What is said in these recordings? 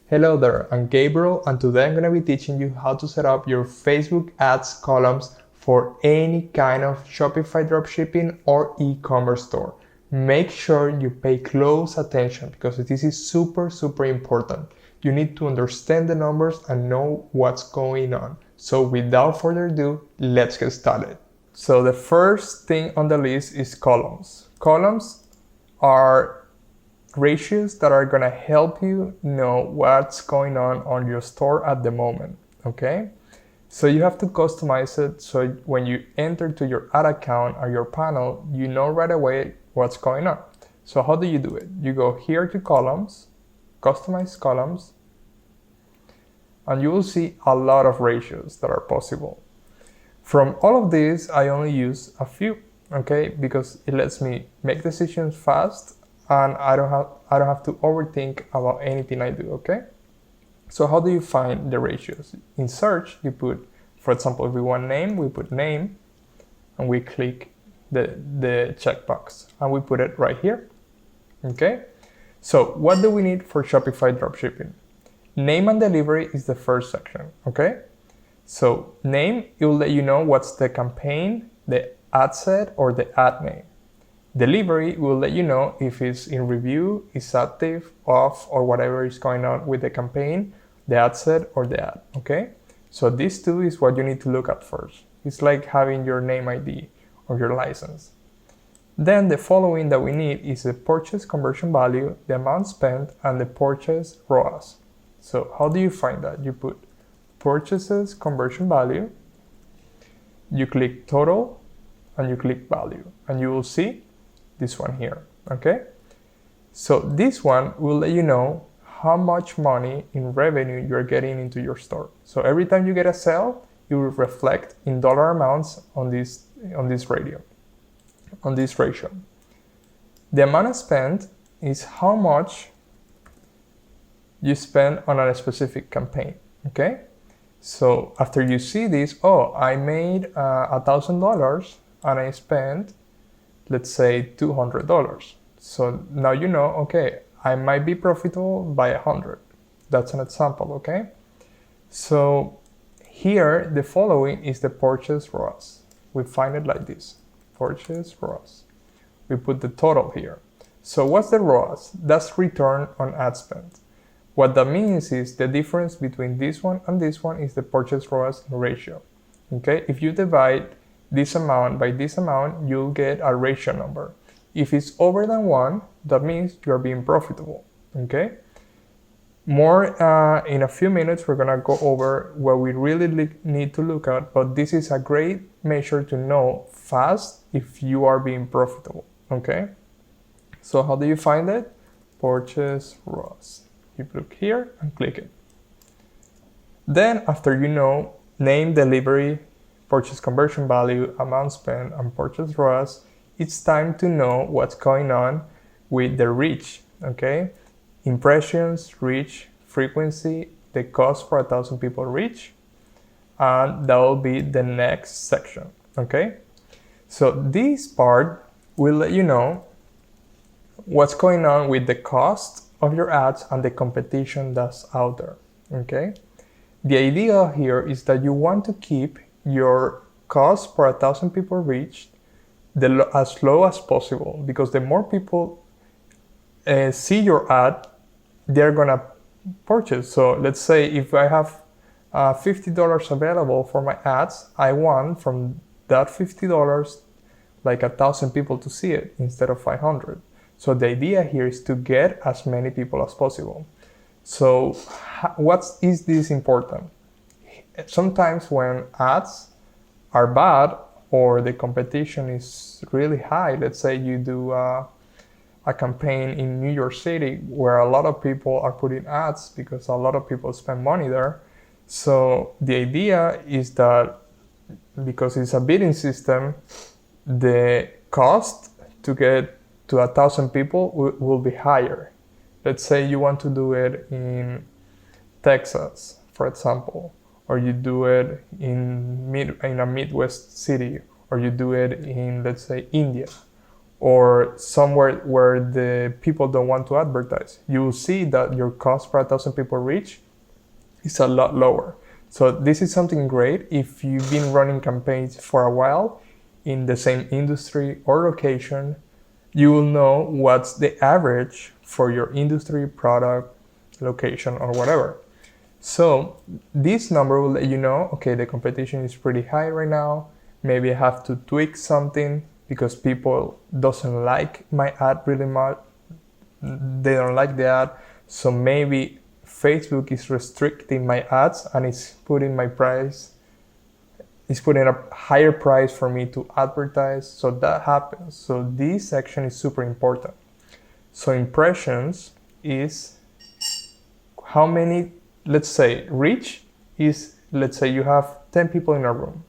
Hello there, I'm Gabriel and today I'm going to be teaching you how to set up your Facebook ads columns for any kind of Shopify dropshipping or e-commerce store. Make sure you pay close attention because this is super important. You need to understand the numbers and know what's going on. So without further ado, let's get started. So the first thing on the list is columns. Columns are ratios that are going to help you know what's going on your store at the moment. Okay, so you have to customize it so when you enter to your ad account or your panel, you know right away what's going on. So how do you do it? You go here to columns, customize columns, and you will see a lot of ratios that are possible. From all of these, I only use a few, okay, because it lets me make decisions fast and I don't have to overthink about anything I do, okay? So how do you find the ratios? In search, you put, for example, if we want name, we put name, and we click the checkbox, and we put it right here, okay? So what do we need for Shopify dropshipping? Name and delivery is the first section, okay? So name, it will let you know what's the campaign, the ad set, or the ad name. Delivery will let you know if it's in review, is active, off, or whatever is going on with the campaign, the ad set, or the ad, okay? So these two is what you need to look at first. It's like having your name ID or your license. Then the following that we need is the purchase conversion value, the amount spent, and the purchase ROAS. So how do you find that? You put purchases conversion value, you click total, and you click value, and you will see this one here, okay? So this one will let you know how much money in revenue you're getting into your store. So every time you get a sale, it will reflect in dollar amounts on this ratio. The amount spent is how much you spend on a specific campaign, okay? So after you see this, oh, I made $1,000 and I spent, let's say, $200. So now you know, okay, I might be profitable by 100. That's an example, okay? So here, the following is the purchase ROAS. We find it like this, purchase ROAS. We put the total here. So what's the ROAS? That's return on ad spend. What that means is the difference between this one and this one is the purchase ROAS ratio, okay? If you divide this amount by this amount, you'll get a ratio number. If it's over than 1, that means you're being profitable, okay? More in a few minutes, we're gonna go over what we really need to look at, but this is a great measure to know fast if you are being profitable, okay? So how do you find it? Purchase ROAS. You look here and click it. Then after you know name, delivery, purchase conversion value, amount spent, and purchase ROAS, it's time to know what's going on with the reach, okay? Impressions, reach, frequency, the cost for 1,000 people reach, and that will be the next section, okay? So this part will let you know what's going on with the cost of your ads and the competition that's out there, okay? The idea here is that you want to keep your cost per 1,000 people reached as low as possible, because the more people see your ad, they're gonna purchase. So let's say if I have $50 available for my ads, I want from that $50 like 1,000 people to see it instead of 500. So the idea here is to get as many people as possible. So what is this important? Sometimes when ads are bad or the competition is really high, let's say you do a campaign in New York City where a lot of people are putting ads because a lot of people spend money there. So the idea is that because it's a bidding system, the cost to get to 1,000 people will be higher. Let's say you want to do it in Texas, for example, or you do it in a Midwest city, or you do it in, let's say, India, or somewhere where the people don't want to advertise, you will see that your cost per 1,000 people reach is a lot lower. So this is something great if you've been running campaigns for a while in the same industry or location. You will know what's the average for your industry, product, location, or whatever. So this number will let you know, okay, the competition is pretty high right now. Maybe I have to tweak something because people doesn't like my ad really much. They don't like the ad. So maybe Facebook is restricting my ads and it's putting my price, it's putting a higher price for me to advertise. So that happens. So this section is super important. So impressions is how many, let's say reach is, let's say you have 10 people in a room.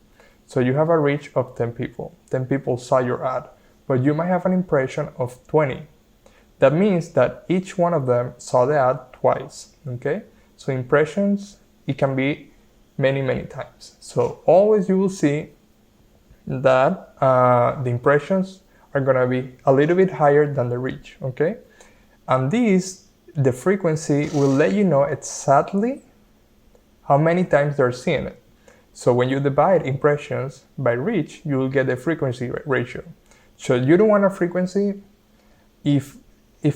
So you have a reach of 10 people. 10 people saw your ad, but you might have an impression of 20. That means that each one of them saw the ad twice, okay? So impressions, it can be many, many times. So always you will see that the impressions are gonna be a little bit higher than the reach, okay? And the frequency will let you know exactly how many times they're seeing it. So when you divide impressions by reach, you will get the frequency ratio. So you don't want a frequency, if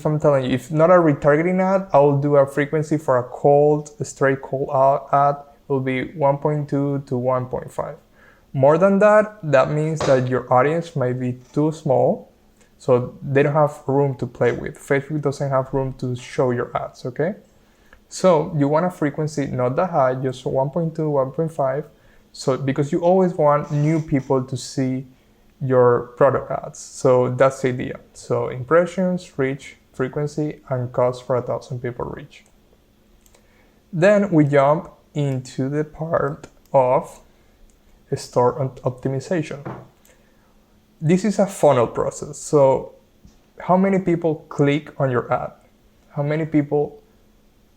I'm telling you, if not a retargeting ad, I will do a frequency for a straight cold ad, it will be 1.2 to 1.5. More than that, that means that your audience might be too small, so they don't have room to play with. Facebook doesn't have room to show your ads, okay? So you want a frequency not that high, just 1.2, 1.5. So because you always want new people to see your product ads. So that's the idea. So impressions, reach, frequency, and cost for 1,000 people reach. Then we jump into the part of store optimization. This is a funnel process. So how many people click on your ad? How many people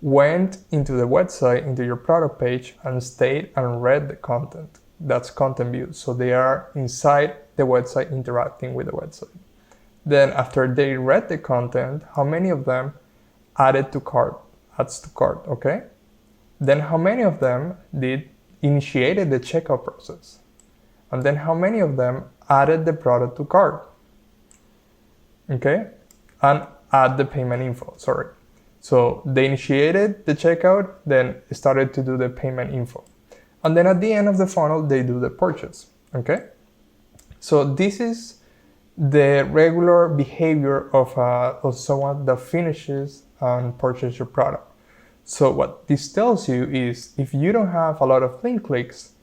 went into the website, into your product page, and stayed and read the content? That's content views. So they are inside the website interacting with the website. Then after they read the content, how many of them added to cart, adds to cart, okay? Then how many of them initiated the checkout process? And then how many of them added the product to cart? Okay? And add the payment info, sorry. So they initiated the checkout, then started to do the payment info. And then at the end of the funnel, they do the purchase, okay? So this is the regular behavior of someone that finishes and purchases your product. So what this tells you is if you don't have a lot of link clicks,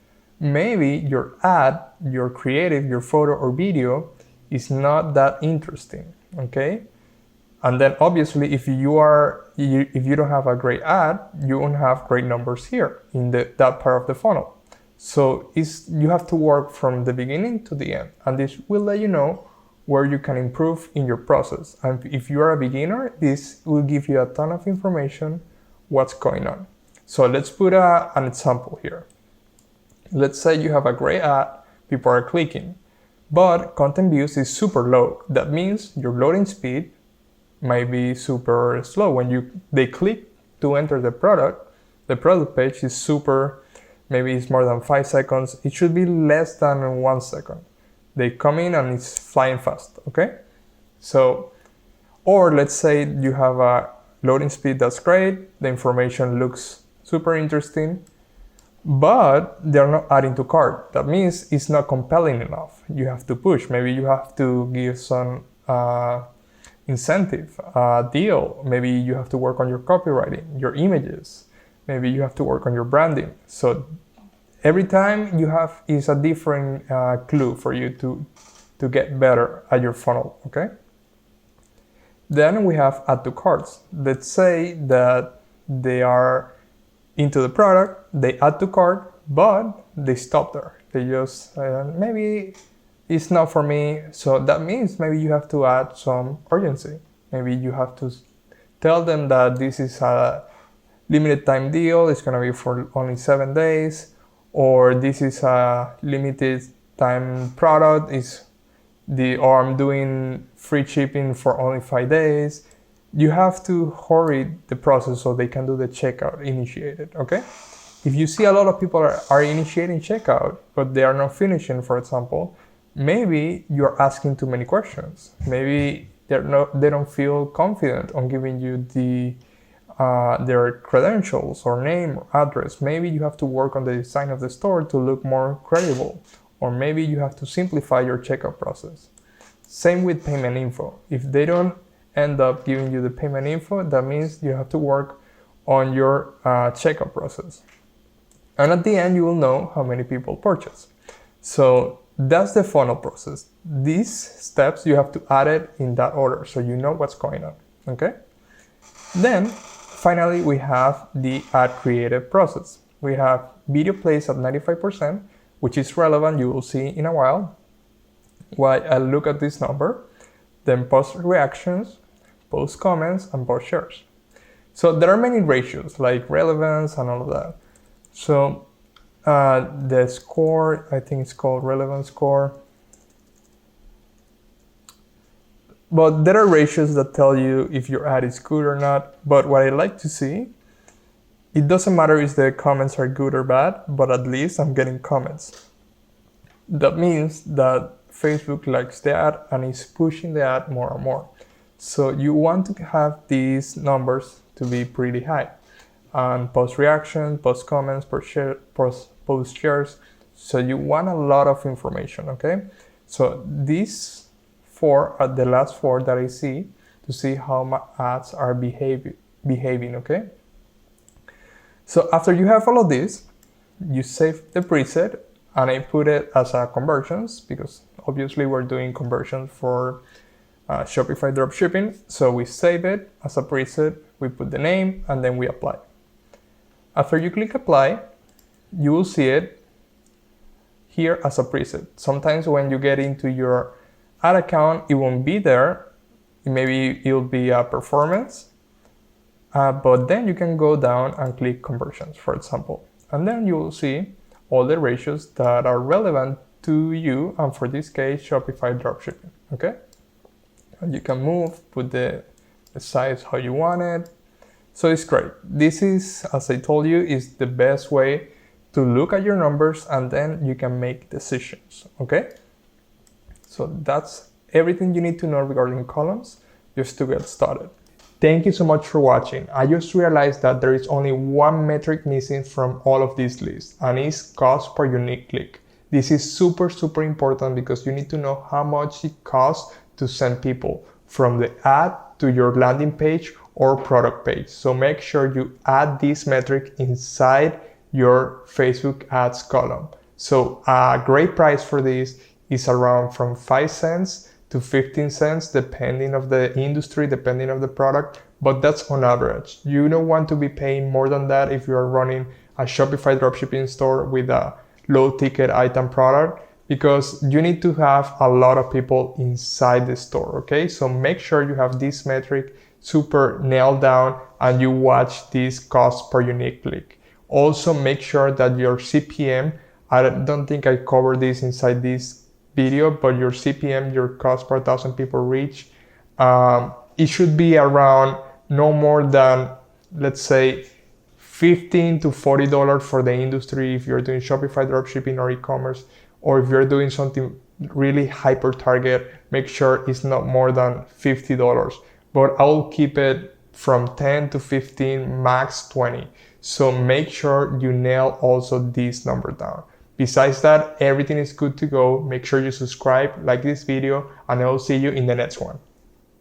maybe your ad, your creative, your photo or video is not that interesting, okay? And then obviously if you don't have a great ad, you won't have great numbers here in that part of the funnel. So you have to work from the beginning to the end, and this will let you know where you can improve in your process. And if you are a beginner, this will give you a ton of information what's going on. So let's put an example here. Let's say you have a great ad, people are clicking, but content views is super low. That means your loading speed might be super slow. When they click to enter the product page is super, maybe it's more than 5 seconds. It should be less than 1 second. They come in and it's flying fast, okay? So, or let's say you have a loading speed that's great, the information looks super interesting, but they're not adding to cart. That means it's not compelling enough. You have to push. Maybe you have to give some incentive, deal. Maybe you have to work on your copywriting, your images. Maybe you have to work on your branding. So every time you have is a different clue for you to get better at your funnel, okay? Then we have add to carts. Let's say that they are into the product, they add to cart, but they stop there. They just, maybe it's not for me. So that means maybe you have to add some urgency. Maybe you have to tell them that this is a limited time deal, it's gonna be for only 7 days, or this is a limited time product, or I'm doing free shipping for only 5 days. You have to hurry the process so they can do the checkout initiated, okay? If you see a lot of people are initiating checkout, but they are not finishing, for example, maybe you're asking too many questions. Maybe they don't feel confident on giving you their credentials or name or address. Maybe you have to work on the design of the store to look more credible, or maybe you have to simplify your checkout process. Same with payment info. If they don't end up giving you the payment info, that means you have to work on your checkout process. And at the end, you will know how many people purchase. So that's the funnel process. These steps, you have to add it in that order so you know what's going on, okay? Then, finally, we have the ad creative process. We have video plays at 95%, which is relevant, you will see in a while. While I look at this number, then post reactions, post comments, and post shares. So there are many ratios like relevance and all of that. So the score, I think it's called relevance score. But there are ratios that tell you if your ad is good or not. But what I like to see, it doesn't matter if the comments are good or bad, but at least I'm getting comments. That means that Facebook likes the ad and is pushing the ad more and more. So you want to have these numbers to be pretty high. And post reaction, post comments, post shares. So you want a lot of information, okay? So these 4 are the last 4 that I see to see how my ads are behaving, okay? So after you have all of this, you save the preset, and I put it as a conversions because obviously we're doing conversions for Shopify Dropshipping. So we save it as a preset, we put the name, and then we apply. After you click apply, you will see it here as a preset. Sometimes when you get into your ad account, it won't be there. Maybe it'll be a performance, but then you can go down and click conversions, for example. And then you will see all the ratios that are relevant to you, and for this case, Shopify Dropshipping, okay? And you can move, put the size how you want it. So it's great. This is, as I told you, is the best way to look at your numbers, and then you can make decisions, okay? So that's everything you need to know regarding columns just to get started. Thank you so much for watching. I just realized that there is only one metric missing from all of these lists, and it's cost per unique click. This is super important because you need to know how much it costs to send people from the ad to your landing page or product page. So make sure you add this metric inside your Facebook ads column. So a great price for this is around from 5 cents to 15 cents, depending of the industry, depending of the product, but that's on average. You don't want to be paying more than that if you are running a Shopify dropshipping store with a low ticket item product, because you need to have a lot of people inside the store, okay? So make sure you have this metric super nailed down and you watch this cost per unique click. Also make sure that your CPM, I don't think I covered this inside this video, but your CPM, your cost per 1,000 people reach, it should be around no more than, let's say, $15 to $40 for the industry if you're doing Shopify dropshipping or e-commerce, or if you're doing something really hyper target, make sure it's not more than $50. But I'll keep it from 10 to 15, max 20. So make sure you nail also this number down. Besides that, everything is good to go. Make sure you subscribe, like this video, and I'll see you in the next one.